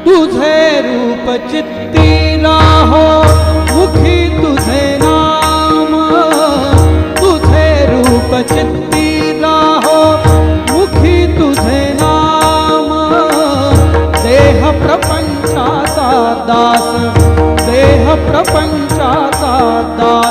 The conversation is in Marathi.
तुझे रूप चित्ती राहो मुखी तुझे नाम, तुझे रूप चित्ती राहो मुखी तुझे नाम। देह प्रपंचाचा दास, देह प्रपंचाचा दास